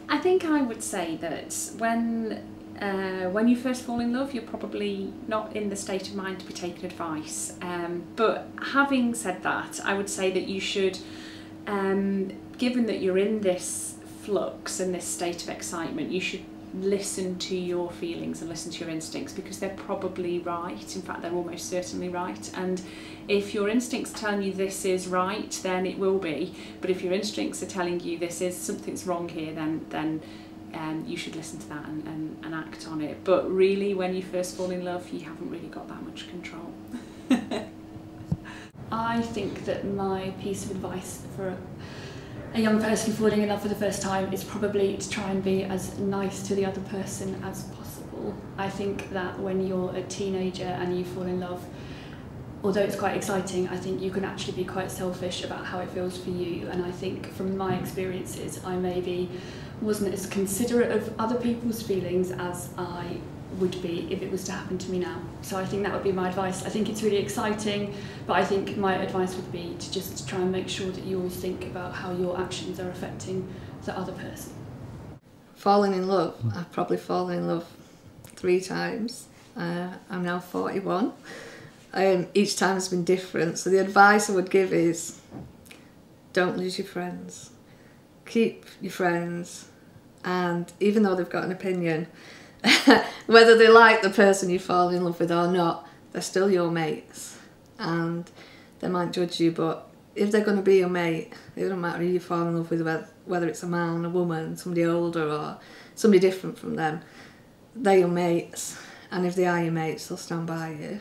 I think I would say that when you first fall in love, you're probably not in the state of mind to be taking advice. But having said that, I would say that you should, given that you're in this flux and this state of excitement, you should listen to your feelings and listen to your instincts, because they're probably right. In fact, they're almost certainly right. And if your instincts telling you this is right, then it will be. But if your instincts are telling you this is something's wrong here, then you should listen to that and act on it. But really, when you first fall in love, you haven't really got that much control. I think that my piece of advice for a young person falling in love for the first time is probably to try and be as nice to the other person as possible. I think that when you're a teenager and you fall in love, although it's quite exciting, I think you can actually be quite selfish about how it feels for you. And I think from my experiences, I maybe wasn't as considerate of other people's feelings as I would be if it was to happen to me now. So I think that would be my advice. I think it's really exciting, but I think my advice would be to just try and make sure that you always think about how your actions are affecting the other person. Falling in love, I've probably fallen in love 3 times. I'm now 41. Each time has been different, so the advice I would give is don't lose your friends. Keep your friends, and even though they've got an opinion, whether they like the person you fall in love with or not, they're still your mates, and they might judge you, but if they're going to be your mate, it doesn't matter who you fall in love with, whether it's a man, a woman, somebody older or somebody different from them, they're your mates, and if they are your mates, they'll stand by you,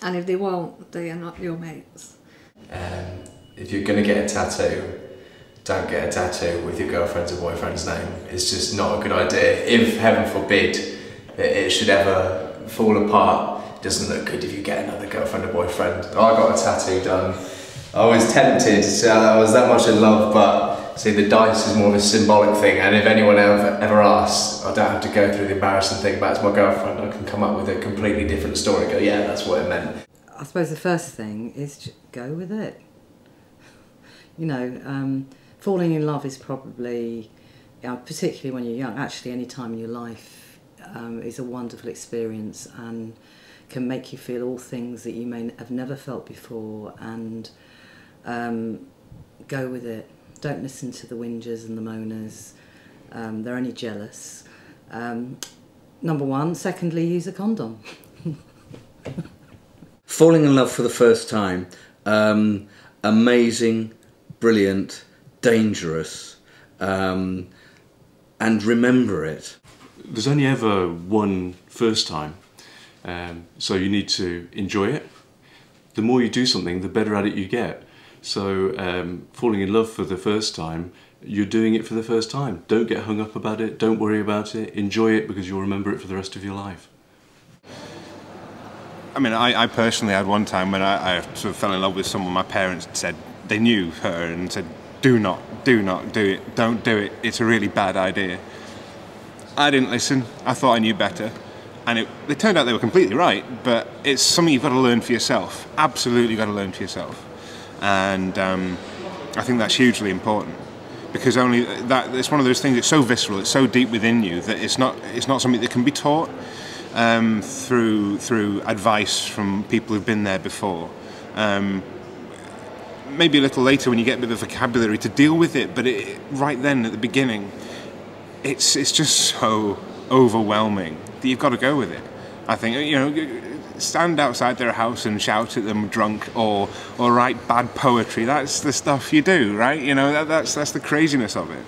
and if they won't, they are not your mates. If you're going to get a tattoo, don't get a tattoo with your girlfriend's or boyfriend's name. It's just not a good idea. If, heaven forbid, it should ever fall apart, it doesn't look good if you get another girlfriend or boyfriend. I got a tattoo done. I was tempted, so I was that much in love, but see, the dice is more of a symbolic thing, and if anyone ever asks, I don't have to go through the embarrassing thing, but it's my girlfriend, I can come up with a completely different story and go, yeah, that's what it meant. I suppose the first thing is to go with it. You know, falling in love is probably, particularly when you're young, actually any time in your life is a wonderful experience and can make you feel all things that you may have never felt before, and go with it. Don't listen to the whingers and the moaners. They're only jealous. Number one. Secondly, use a condom. Falling in love for the first time. Amazing, brilliant, dangerous, and remember it. There's only ever one first time, so you need to enjoy it. The more you do something, the better at it you get. So falling in love for the first time, you're doing it for the first time. Don't get hung up about it, don't worry about it, enjoy it, because you'll remember it for the rest of your life. I mean, I personally had one time when I sort of fell in love with someone. My parents said, they knew her and said, do not do it, don't do it, it's a really bad idea. I didn't listen, I thought I knew better, and it turned out they were completely right, but it's something you've got to learn for yourself, absolutely got to learn for yourself. And I think that's hugely important, because only that, it's one of those things, it's so visceral, it's so deep within you that it's not something that can be taught through advice from people who've been there before. Maybe a little later when you get a bit of vocabulary to deal with it, but right then at the beginning, it's just so overwhelming that you've got to go with it. I think, you know, stand outside their house and shout at them drunk, or write bad poetry. That's the stuff you do, right? You know, that's the craziness of it.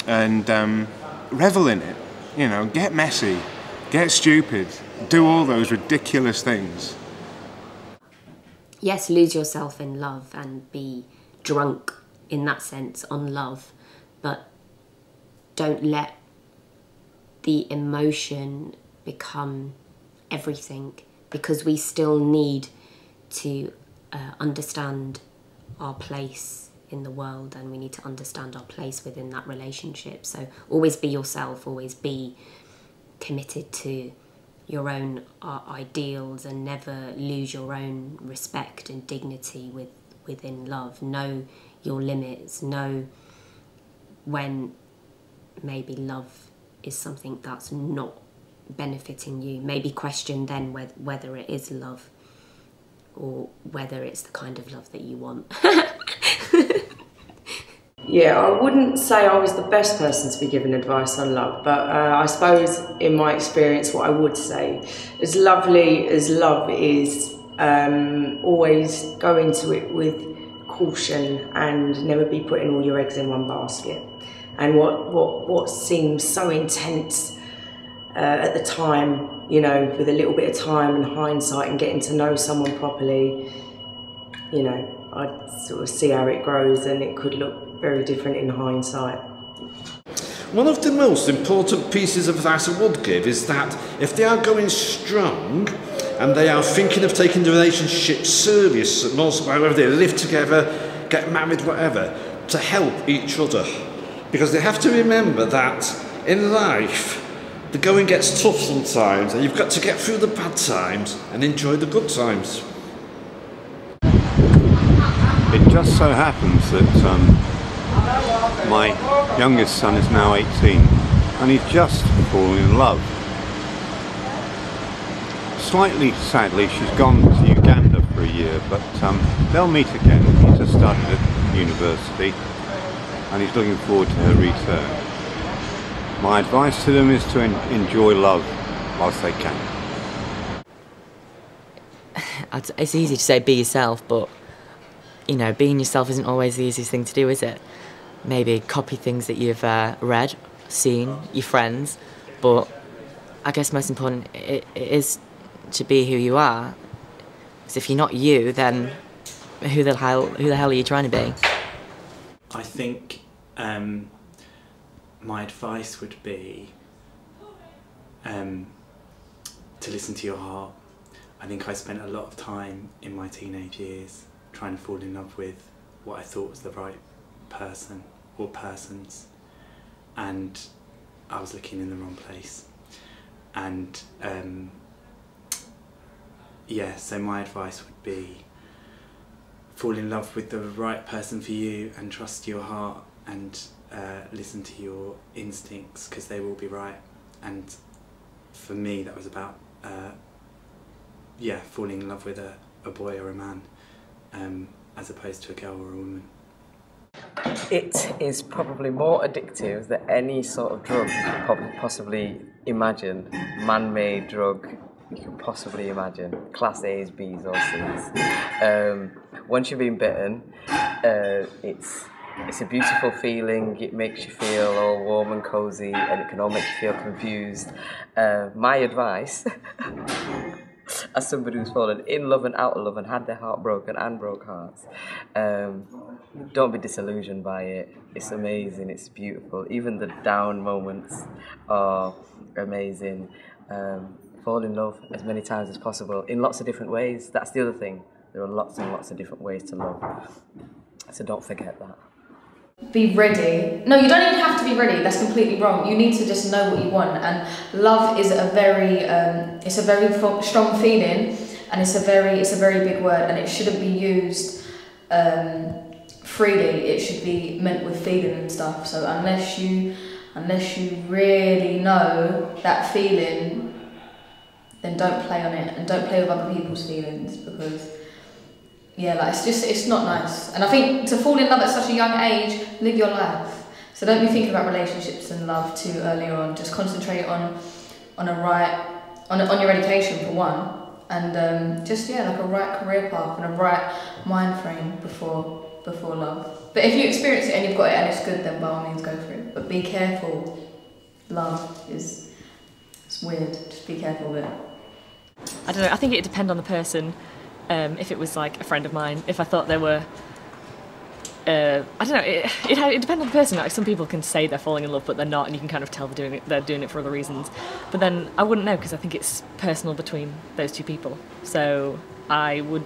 And revel in it. You know, get messy, get stupid, do all those ridiculous things. Yes, lose yourself in love and be drunk in that sense on love, but don't let the emotion become everything, because we still need to understand our place in the world, and we need to understand our place within that relationship. So always be yourself, always be committed to your own ideals, and never lose your own respect and dignity within love. Know your limits, know when maybe love is something that's not benefiting you. Maybe question then whether it is love or whether it's the kind of love that you want. Yeah, I wouldn't say I was the best person to be giving advice on love, but I suppose in my experience what I would say, as lovely as love is, always go into it with caution and never be putting all your eggs in one basket. And what seems so intense at the time, you know, with a little bit of time and hindsight and getting to know someone properly, you know, I'd sort of see how it grows, and it could look very different in hindsight. One of the most important pieces of advice I would give is that if they are going strong and they are thinking of taking the relationship serious, and also whether they live together, get married, whatever, to help each other. Because they have to remember that in life, the going gets tough sometimes, and you've got to get through the bad times and enjoy the good times. It just so happens that my youngest son is now 18 and he's just fallen in love. Slightly sadly, she's gone to Uganda for a year, but they'll meet again. He's just started at university and he's looking forward to her return. My advice to them is to enjoy love whilst they can. It's easy to say be yourself, but you know, being yourself isn't always the easiest thing to do, is it? Maybe copy things that you've read, seen, your friends, but I guess most important it is to be who you are. Because if you're not you, then who the hell are you trying to be? I think my advice would be to listen to your heart. I think I spent a lot of time in my teenage years trying to fall in love with what I thought was the right person or persons, and I was looking in the wrong place. And yeah, so my advice would be fall in love with the right person for you and trust your heart and listen to your instincts, because they will be right. And for me that was about yeah, falling in love with a boy or a man, as opposed to a girl or a woman. It is probably more addictive than any sort of drug you could possibly imagine, man-made drug you could possibly imagine, class A's, B's or C's. Once you've been bitten, it's a beautiful feeling. It makes you feel all warm and cosy, and it can all make you feel confused. My advice, as somebody who's fallen in love and out of love and had their heart broken and broke hearts, don't be disillusioned by it. It's amazing, it's beautiful. Even the down moments are amazing. Fall in love as many times as possible in lots of different ways. That's the other thing. There are lots and lots of different ways to love. So don't forget that. Be ready. No, you don't even have to be ready. That's completely wrong. You need to just know what you want. And love is a very, it's a very strong feeling, and it's a very big word, and it shouldn't be used freely. It should be meant with feeling and stuff. So unless you really know that feeling, then don't play on it, and don't play with other people's feelings, because yeah, like it's not nice. And I think to fall in love at such a young age, live your life. So don't be thinking about relationships and love too early on. Just concentrate on your education for one, and just like a right career path and a right mind frame before love. But if you experience it and you've got it and it's good, then by all means go for it. But be careful. Love it's weird. Just be careful with it. I don't know, I think it'd depend on the person. If it was like a friend of mine, if I thought they were, I don't know, it depends on the person. Like some people can say they're falling in love but they're not, and you can kind of tell they're doing it for other reasons. But then I wouldn't know, because I think it's personal between those two people. So I would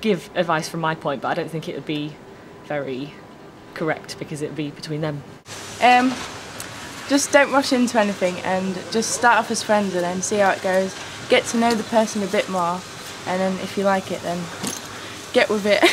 give advice from my point, but I don't think it would be very correct, because it would be between them. Just don't rush into anything, and just start off as friends and then see how it goes. Get to know the person a bit more, and then if you like it, then get with it.